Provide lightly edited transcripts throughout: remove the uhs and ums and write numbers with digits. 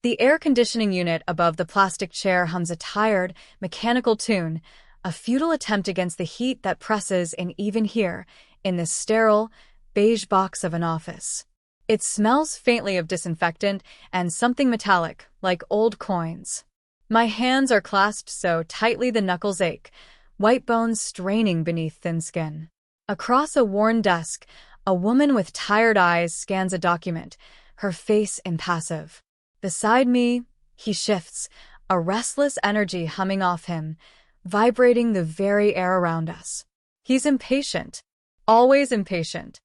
The air conditioning unit above the plastic chair hums a tired, mechanical tune, a futile attempt against the heat that presses in even here, in this sterile, beige box of an office. It smells faintly of disinfectant and something metallic, like old coins. My hands are clasped so tightly the knuckles ache, white bones straining beneath thin skin. Across a worn desk, a woman with tired eyes scans a document, her face impassive. Beside me, he shifts, a restless energy humming off him, vibrating the very air around us. He's impatient, always impatient.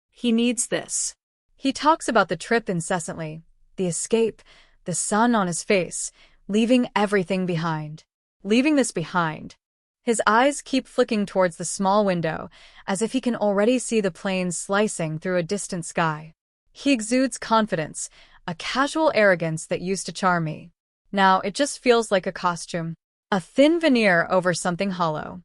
He needs this. He talks about the trip incessantly, the escape, the sun on his face, leaving everything behind. Leaving this behind. His eyes keep flicking towards the small window, as if he can already see the planes slicing through a distant sky. He exudes confidence, a casual arrogance that used to charm me. Now it just feels like a costume, a thin veneer over something hollow.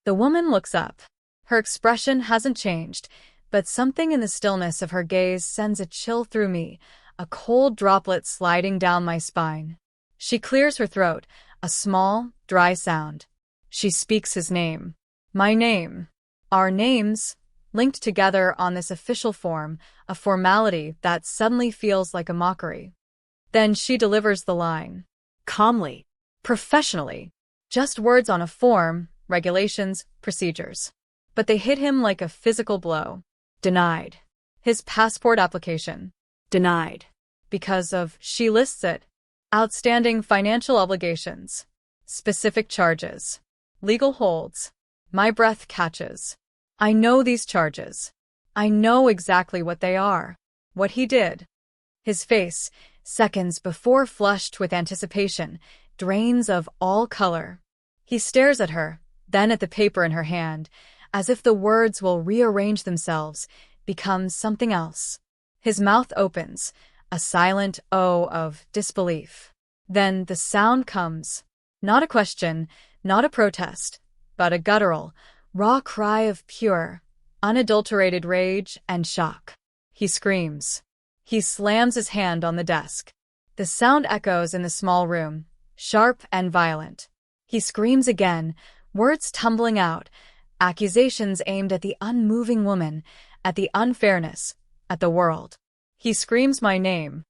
The woman looks up. Her expression hasn't changed, but something in the stillness of her gaze sends a chill through me, a cold droplet sliding down my spine. She clears her throat, a small, dry sound. She speaks his name. My name. Our names, linked together on this official form, a formality that suddenly feels like a mockery. Then she delivers the line. Calmly. Professionally. Just words on a form, regulations, procedures. But they hit him like a physical blow. Denied. His passport application. Denied. Because of, she lists it. Outstanding financial obligations. Specific charges. Legal holds. My breath catches. I know these charges. I know exactly what they are. What he did. His face, seconds before flushed with anticipation, drains of all color. He stares at her, then at the paper in her hand, as if the words will rearrange themselves, become something else. His mouth opens, a silent O of disbelief. Then the sound comes. Not a question, not a protest, but a guttural, raw cry of pure, unadulterated rage and shock. He screams. He slams his hand on the desk. The sound echoes in the small room, sharp and violent. He screams again, words tumbling out, accusations aimed at the unmoving woman, at the unfairness, at the world. He screams my name.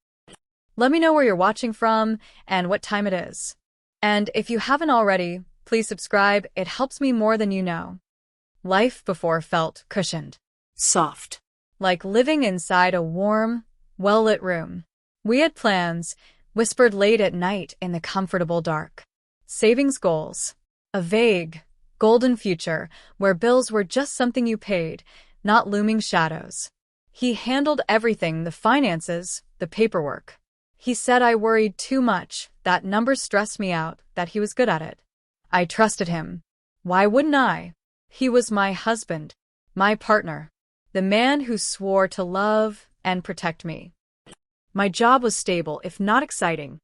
Let me know where you're watching from and what time it is. And if you haven't already, please subscribe, it helps me more than you know. Life before felt cushioned. Soft. Like living inside a warm, well-lit room. We had plans, whispered late at night in the comfortable dark. Savings goals. A vague, golden future where bills were just something you paid, not looming shadows. He handled everything, the finances, the paperwork. He said I worried too much, that numbers stressed me out, that he was good at it. I trusted him. Why wouldn't I? He was my husband, my partner, the man who swore to love and protect me. My job was stable, if not exciting.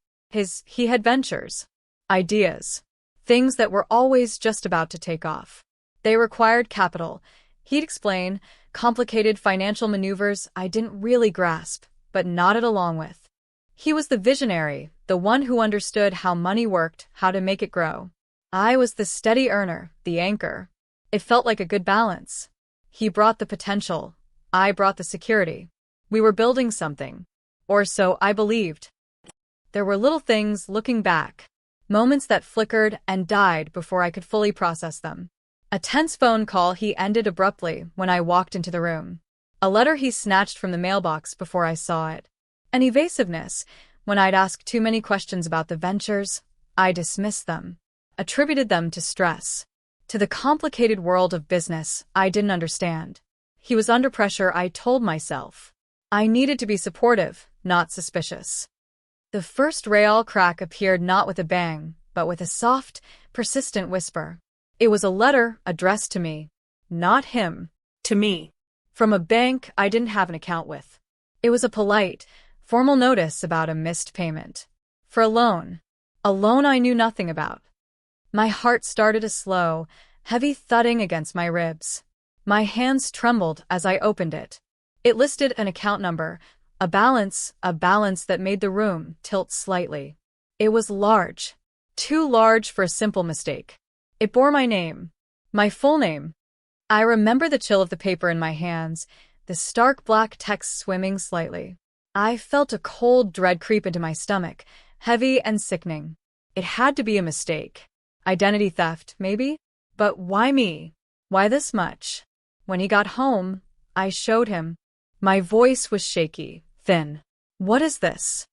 He had ventures, ideas, things that were always just about to take off. They required capital. He'd explain, complicated financial maneuvers I didn't really grasp, but nodded along with. He was the visionary, the one who understood how money worked, how to make it grow. I was the steady earner, the anchor. It felt like a good balance. He brought the potential. I brought the security. We were building something. Or so I believed. There were little things, looking back, moments that flickered and died before I could fully process them. A tense phone call he ended abruptly when I walked into the room. A letter he snatched from the mailbox before I saw it. An evasiveness. When I'd asked too many questions about the ventures, I dismissed them, attributed them to stress, to the complicated world of business I didn't understand. He was under pressure, I told myself. I needed to be supportive, not suspicious. The first real crack appeared not with a bang, but with a soft, persistent whisper. It was a letter addressed to me. Not him. To me. From a bank I didn't have an account with. It was a polite, formal notice about a missed payment. For a loan. A loan I knew nothing about. My heart started a slow, heavy thudding against my ribs. My hands trembled as I opened it. It listed an account number, A balance that made the room tilt slightly. It was large. Too large for a simple mistake. It bore my name. My full name. I remember the chill of the paper in my hands, the stark black text swimming slightly. I felt a cold dread creep into my stomach, heavy and sickening. It had to be a mistake. Identity theft, maybe? But why me? Why this much? When he got home, I showed him. My voice was shaky, thin. "What is this?"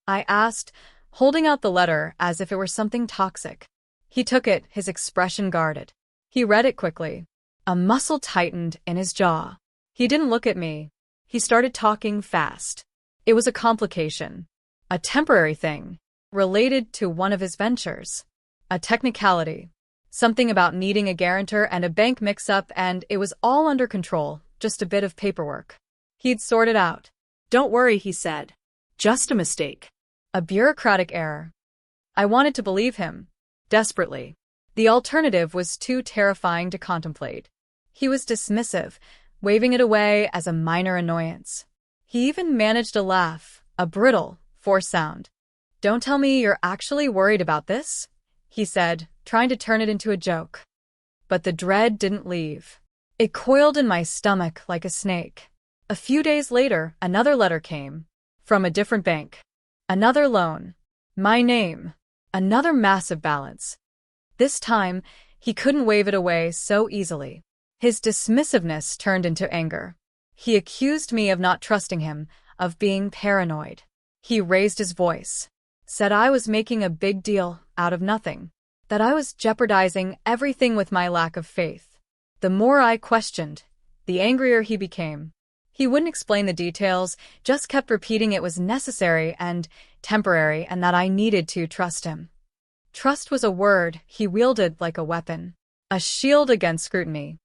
I asked, holding out the letter as if it were something toxic. He took it, his expression guarded. He read it quickly. A muscle tightened in his jaw. He didn't look at me. He started talking fast. It was a complication. A temporary thing. Related to one of his ventures. A technicality. Something about needing a guarantor and a bank mix-up, and it was all under control, just a bit of paperwork. He'd sorted out. "Don't worry," he said. "Just a mistake. A bureaucratic error." I wanted to believe him. Desperately. The alternative was too terrifying to contemplate. He was dismissive, waving it away as a minor annoyance. He even managed a laugh, a brittle, forced sound. "Don't tell me you're actually worried about this?" he said, trying to turn it into a joke. But the dread didn't leave. It coiled in my stomach like a snake. A few days later, another letter came. From a different bank. Another loan. My name. Another massive balance. This time, he couldn't wave it away so easily. His dismissiveness turned into anger. He accused me of not trusting him, of being paranoid. He raised his voice. Said I was making a big deal out of nothing. That I was jeopardizing everything with my lack of faith. The more I questioned, the angrier he became. He wouldn't explain the details, just kept repeating it was necessary and temporary and that I needed to trust him. Trust was a word he wielded like a weapon, a shield against scrutiny.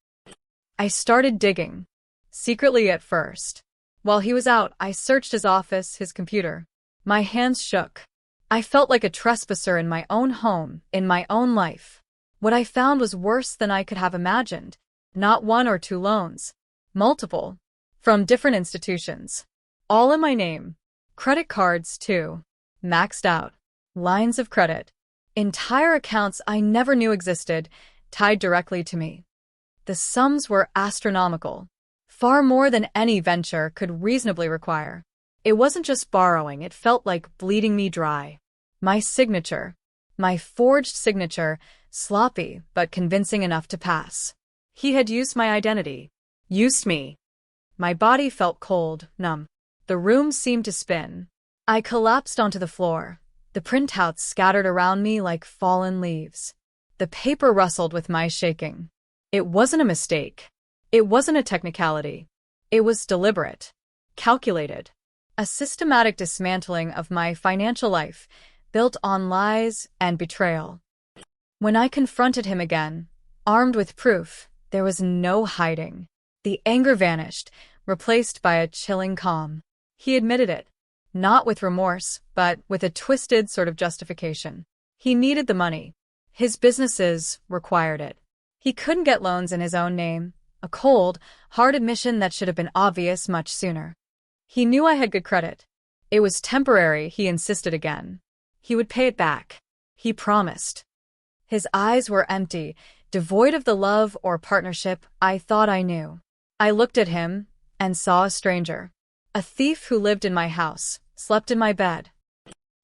I started digging, secretly at first. While he was out, I searched his office, his computer. My hands shook. I felt like a trespasser in my own home, in my own life. What I found was worse than I could have imagined. Not one or two loans. Multiple. From different institutions. All in my name. Credit cards, too. Maxed out. Lines of credit. Entire accounts I never knew existed, tied directly to me. The sums were astronomical. Far more than any venture could reasonably require. It wasn't just borrowing, it felt like bleeding me dry. My signature. My forged signature, sloppy but convincing enough to pass. He had used my identity. Used me. My body felt cold, numb. The room seemed to spin. I collapsed onto the floor. The printouts scattered around me like fallen leaves. The paper rustled with my shaking. It wasn't a mistake. It wasn't a technicality. It was deliberate. Calculated. A systematic dismantling of my financial life, built on lies and betrayal. When I confronted him again, armed with proof, there was no hiding. The anger vanished, replaced by a chilling calm. He admitted it. Not with remorse, but with a twisted sort of justification. He needed the money. His businesses required it. He couldn't get loans in his own name. A cold, hard admission that should have been obvious much sooner. He knew I had good credit. It was temporary, he insisted again. He would pay it back. He promised. His eyes were empty, devoid of the love or partnership I thought I knew. I looked at him and saw a stranger. A thief who lived in my house, slept in my bed.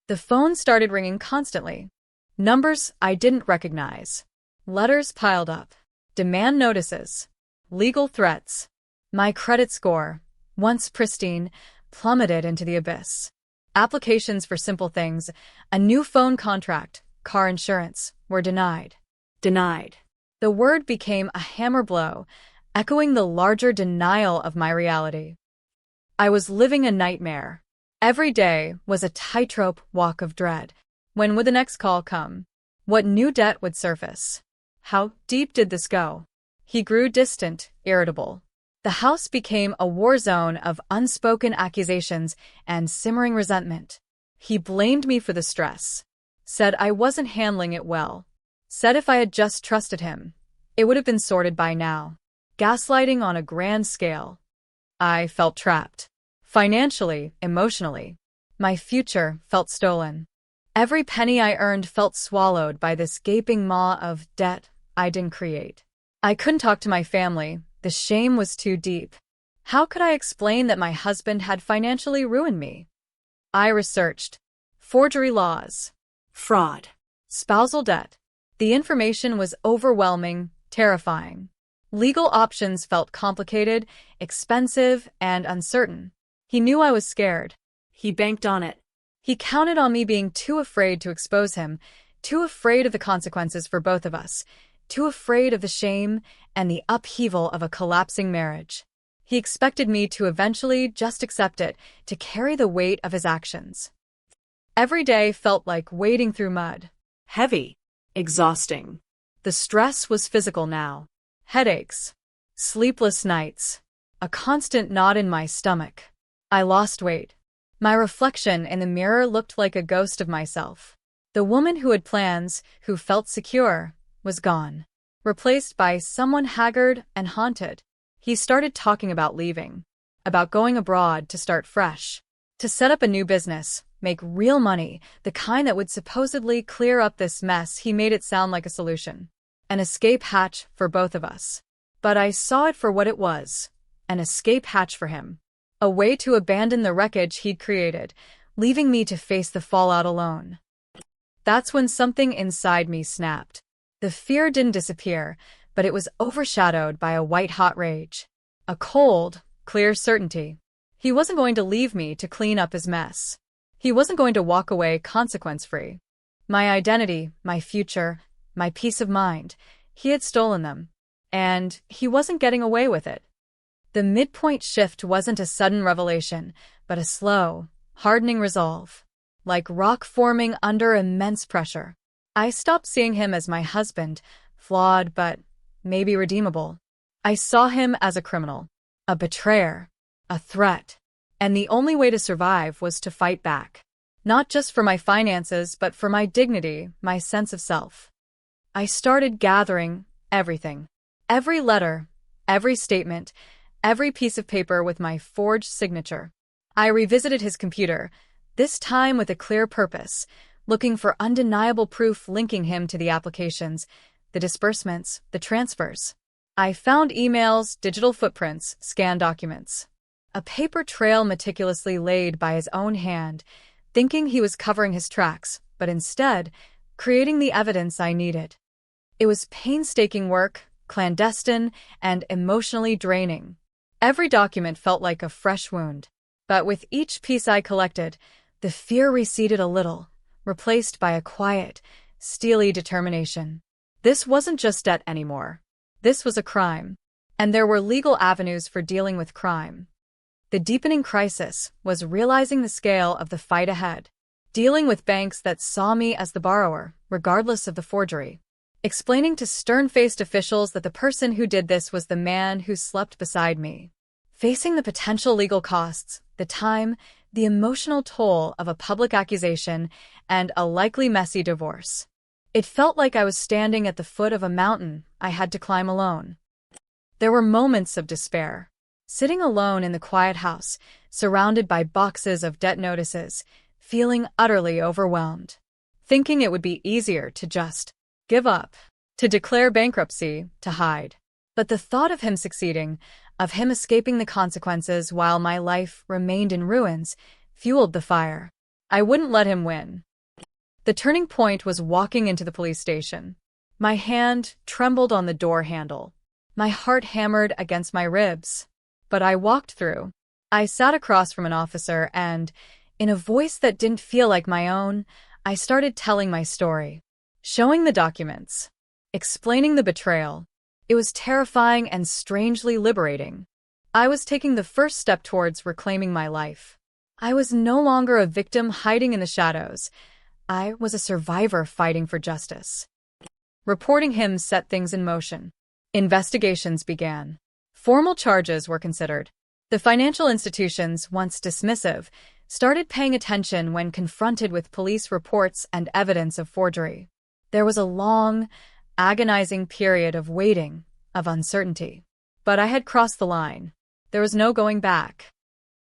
The phone started ringing constantly. Numbers I didn't recognize. Letters piled up. Demand notices. Legal threats. My credit score, once pristine, plummeted into the abyss. Applications for simple things, a new phone contract, car insurance, were denied. Denied. The word became a hammer blow, echoing the larger denial of my reality. I was living a nightmare. Every day was a tightrope walk of dread. When would the next call come? What new debt would surface? How deep did this go? He grew distant, irritable. The house became a war zone of unspoken accusations and simmering resentment. He blamed me for the stress. Said I wasn't handling it well. Said if I had just trusted him, it would have been sorted by now. Gaslighting on a grand scale. I felt trapped. Financially, emotionally, my future felt stolen. Every penny I earned felt swallowed by this gaping maw of debt I didn't create. I couldn't talk to my family. The shame was too deep. How could I explain that my husband had financially ruined me? I researched forgery laws, fraud, spousal debt. The information was overwhelming, terrifying. Legal options felt complicated, expensive, and uncertain. He knew I was scared. He banked on it. He counted on me being too afraid to expose him, too afraid of the consequences for both of us, too afraid of the shame and the upheaval of a collapsing marriage. He expected me to eventually just accept it, to carry the weight of his actions. Every day felt like wading through mud. Heavy. Exhausting. The stress was physical now. Headaches. Sleepless nights. A constant knot in my stomach. I lost weight. My reflection in the mirror looked like a ghost of myself. The woman who had plans, who felt secure, was gone. Replaced by someone haggard and haunted. He started talking about leaving. About going abroad to start fresh. To set up a new business, make real money, the kind that would supposedly clear up this mess. He made it sound like a solution. An escape hatch for both of us. But I saw it for what it was. An escape hatch for him. A way to abandon the wreckage he'd created, leaving me to face the fallout alone. That's when something inside me snapped. The fear didn't disappear, but it was overshadowed by a white-hot rage. A cold, clear certainty. He wasn't going to leave me to clean up his mess. He wasn't going to walk away consequence-free. My identity, my future, my peace of mind, he had stolen them. And he wasn't getting away with it. The midpoint shift wasn't a sudden revelation, but a slow, hardening resolve. Like rock forming under immense pressure. I stopped seeing him as my husband, flawed but maybe redeemable. I saw him as a criminal, a betrayer, a threat. And the only way to survive was to fight back. Not just for my finances, but for my dignity, my sense of self. I started gathering everything. Every letter, every statement, every piece of paper with my forged signature. I revisited his computer, this time with a clear purpose, looking for undeniable proof linking him to the applications, the disbursements, the transfers. I found emails, digital footprints, scanned documents. A paper trail meticulously laid by his own hand, thinking he was covering his tracks, but instead, creating the evidence I needed. It was painstaking work, clandestine, and emotionally draining. Every document felt like a fresh wound. But with each piece I collected, the fear receded a little, replaced by a quiet, steely determination. This wasn't just debt anymore. This was a crime. And there were legal avenues for dealing with crime. The deepening crisis was realizing the scale of the fight ahead. Dealing with banks that saw me as the borrower, regardless of the forgery. Explaining to stern-faced officials that the person who did this was the man who slept beside me. Facing the potential legal costs, the time, the emotional toll of a public accusation, and a likely messy divorce. It felt like I was standing at the foot of a mountain I had to climb alone. There were moments of despair. Sitting alone in the quiet house, surrounded by boxes of debt notices, feeling utterly overwhelmed. Thinking it would be easier to just give up, to declare bankruptcy, to hide. But the thought of him succeeding, of him escaping the consequences while my life remained in ruins, fueled the fire. I wouldn't let him win. The turning point was walking into the police station. My hand trembled on the door handle. My heart hammered against my ribs. But I walked through. I sat across from an officer and, in a voice that didn't feel like my own, I started telling my story. Showing the documents. Explaining the betrayal. It was terrifying and strangely liberating. I was taking the first step towards reclaiming my life. I was no longer a victim hiding in the shadows. I was a survivor fighting for justice. Reporting him set things in motion. Investigations began. Formal charges were considered. The financial institutions, once dismissive, started paying attention when confronted with police reports and evidence of forgery. There was a long, agonizing period of waiting, of uncertainty. But I had crossed the line. There was no going back.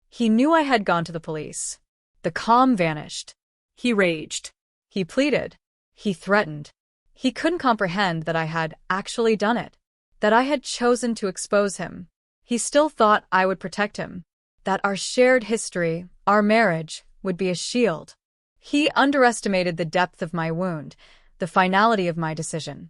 He knew I had gone to the police. The calm vanished. He raged. He pleaded. He threatened. He couldn't comprehend that I had actually done it, that I had chosen to expose him. He still thought I would protect him, that our shared history, our marriage, would be a shield. He underestimated the depth of my wound, the finality of my decision.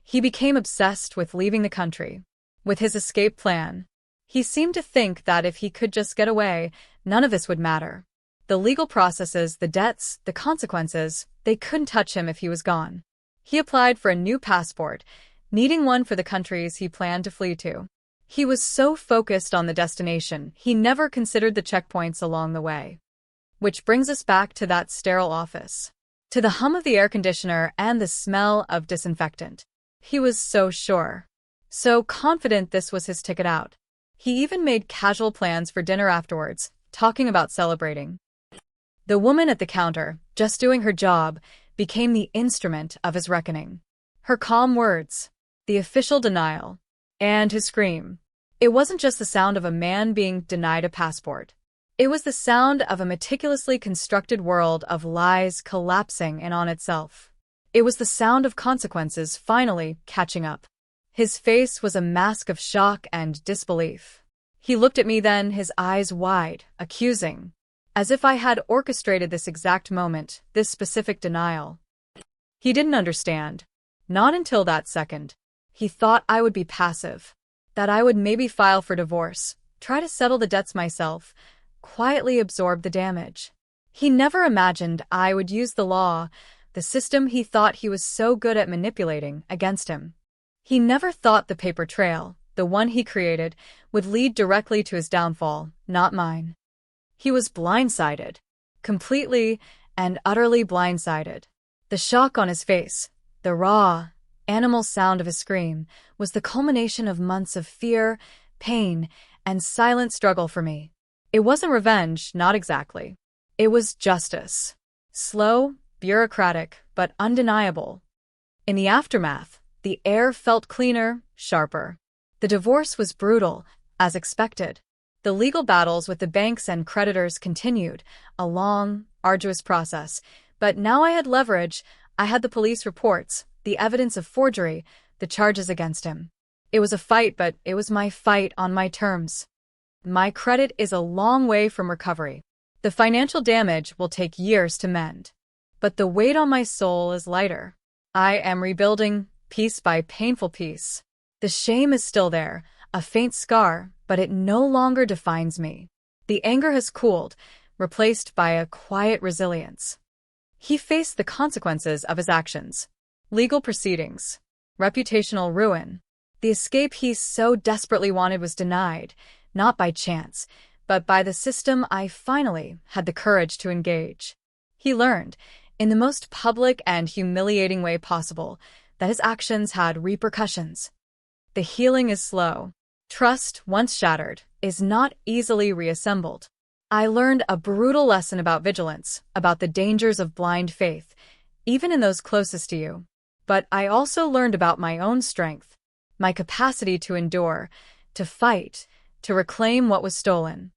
He became obsessed with leaving the country, with his escape plan. He seemed to think that if he could just get away, none of this would matter. The legal processes, the debts, the consequences, they couldn't touch him if he was gone. He applied for a new passport, needing one for the countries he planned to flee to. He was so focused on the destination, he never considered the checkpoints along the way. Which brings us back to that sterile office, to the hum of the air conditioner and the smell of disinfectant. He was so sure, so confident this was his ticket out. He even made casual plans for dinner afterwards, talking about celebrating. The woman at the counter, just doing her job, became the instrument of his reckoning. Her calm words, the official denial, and his scream. It wasn't just the sound of a man being denied a passport. It was the sound of a meticulously constructed world of lies collapsing in on itself. It was the sound of consequences finally catching up. His face was a mask of shock and disbelief. He looked at me then, his eyes wide, accusing, as if I had orchestrated this exact moment, this specific denial. He didn't understand. Not until that second. He thought I would be passive, that I would maybe file for divorce, try to settle the debts myself, quietly absorb the damage. He never imagined I would use the law, the system he thought he was so good at manipulating, against him. He never thought the paper trail, the one he created, would lead directly to his downfall, not mine. He was blindsided. Completely and utterly blindsided. The shock on his face, the raw, animal sound of his scream, was the culmination of months of fear, pain, and silent struggle for me. It wasn't revenge, not exactly. It was justice. Slow, bureaucratic, but undeniable. In the aftermath, the air felt cleaner, sharper. The divorce was brutal, as expected. The legal battles with the banks and creditors continued, a long, arduous process. But now I had leverage. I had the police reports, the evidence of forgery, the charges against him. It was a fight, but it was my fight on my terms. My credit is a long way from recovery. The financial damage will take years to mend. But the weight on my soul is lighter. I am rebuilding, piece by painful piece. The shame is still there, a faint scar, but it no longer defines me. The anger has cooled, replaced by a quiet resilience. He faced the consequences of his actions. Legal proceedings. Reputational ruin. The escape he so desperately wanted was denied, not by chance, but by the system I finally had the courage to engage. He learned, in the most public and humiliating way possible, that his actions had repercussions. The healing is slow. Trust, once shattered, is not easily reassembled. I learned a brutal lesson about vigilance, about the dangers of blind faith, even in those closest to you. But I also learned about my own strength, my capacity to endure, to fight, to reclaim what was stolen.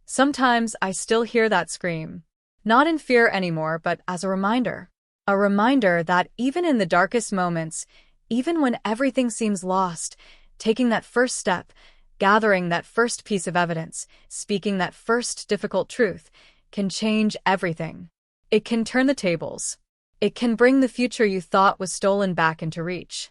Sometimes I still hear that scream, not in fear anymore, but as a reminder that even in the darkest moments, even when everything seems lost, taking that first step, gathering that first piece of evidence, speaking that first difficult truth, can change everything. It can turn the tables. It can bring the future you thought was stolen back into reach.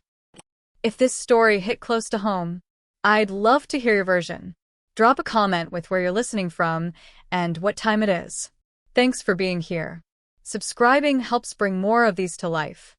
If this story hit close to home, I'd love to hear your version. Drop a comment with where you're listening from and what time it is. Thanks for being here. Subscribing helps bring more of these to life.